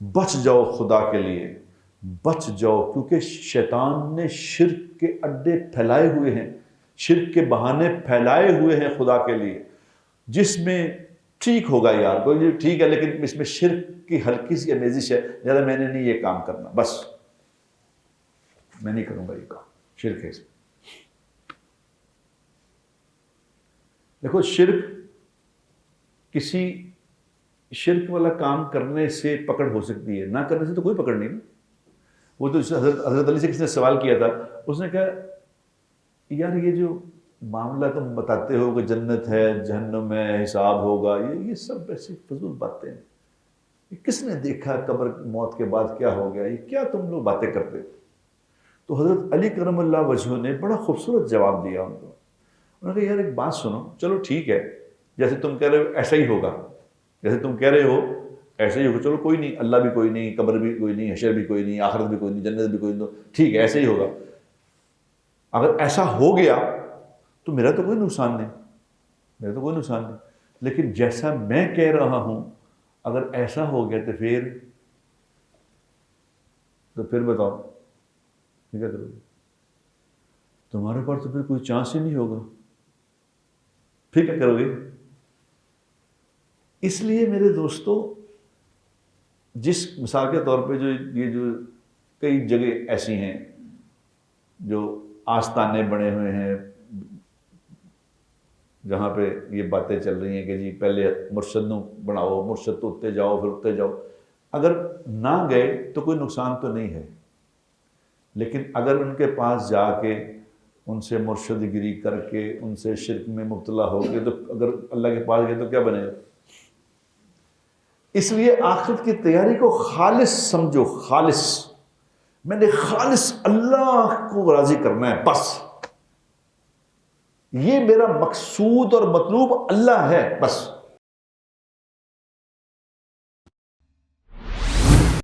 بچ جاؤ خدا کے لیے، بچ جاؤ، کیونکہ شیطان نے شرک کے اڈے پھیلائے ہوئے ہیں، شرک کے بہانے پھیلائے ہوئے ہیں خدا کے لیے، جس میں ٹھیک ہوگا یار کوئی ٹھیک ہے لیکن اس میں شرک کی ہلکی سی امیزش ہے، زیادہ میں نے نہیں یہ کام کرنا، بس میں نہیں کروں گا یہ کام، شرک ہے اس میں۔ دیکھو شرک والا کام کرنے سے پکڑ ہو سکتی ہے، نہ کرنے سے تو کوئی پکڑ نہیں نا۔ وہ تو حضرت علی سے کسی نے سوال کیا تھا، اس نے کہا یار یہ جو معاملہ تم بتاتے ہو کہ جنت ہے، جہنم ہے، حساب ہوگا، یہ سب ایسی فضول باتیں ہیں، یہ کس نے دیکھا قبر موت کے بعد کیا ہو گیا، یہ کیا تم لوگ باتیں کرتے ہو؟ تو حضرت علی کرم اللہ وجہہ نے بڑا خوبصورت جواب دیا ان کو۔ انہوں نے کہا یار ایک بات سنو، چلو ٹھیک ہے، جیسے تم کہہ رہے ہو ایسا ہی ہوگا، جیسے تم کہہ رہے ہو ایسا ہی ہوگا، چلو کوئی نہیں، اللہ بھی کوئی نہیں، قبر بھی کوئی نہیں، حشر بھی کوئی نہیں، آخرت بھی کوئی نہیں، جنت بھی کوئی نہیں، ٹھیک ہے ایسا ہی ہوگا۔ اگر ایسا ہو گیا تو میرا تو کوئی نقصان نہیں، میرا تو کوئی نقصان نہیں، لیکن جیسا میں کہہ رہا ہوں اگر ایسا ہو گیا تو پھر بتاؤ کیا کرو گے؟ تمہارے پاس تو پھر کوئی چانس ہی نہیں ہوگا، پھر کیا کرو گے؟ اس لیے میرے دوستو، جس مثال کے طور پہ جو کئی جگہ ایسی ہیں جو آستانے بنے ہوئے ہیں جہاں پہ یہ باتیں چل رہی ہیں کہ جی پہلے مرشد نو بناؤ، مرشد تو اٹھتے جاؤ پھر اٹھتے جاؤ، اگر نہ گئے تو کوئی نقصان تو نہیں ہے، لیکن اگر ان کے پاس جا کے ان سے مرشد گری کر کے ان سے شرک میں مبتلا ہو گئے تو اگر اللہ کے پاس گئے تو کیا بنے گا؟ اس لیے آخرت کی تیاری کو خالص سمجھو، خالص، میں نے خالص اللہ کو راضی کرنا ہے، بس یہ میرا مقصود اور مطلوب اللہ ہے، بس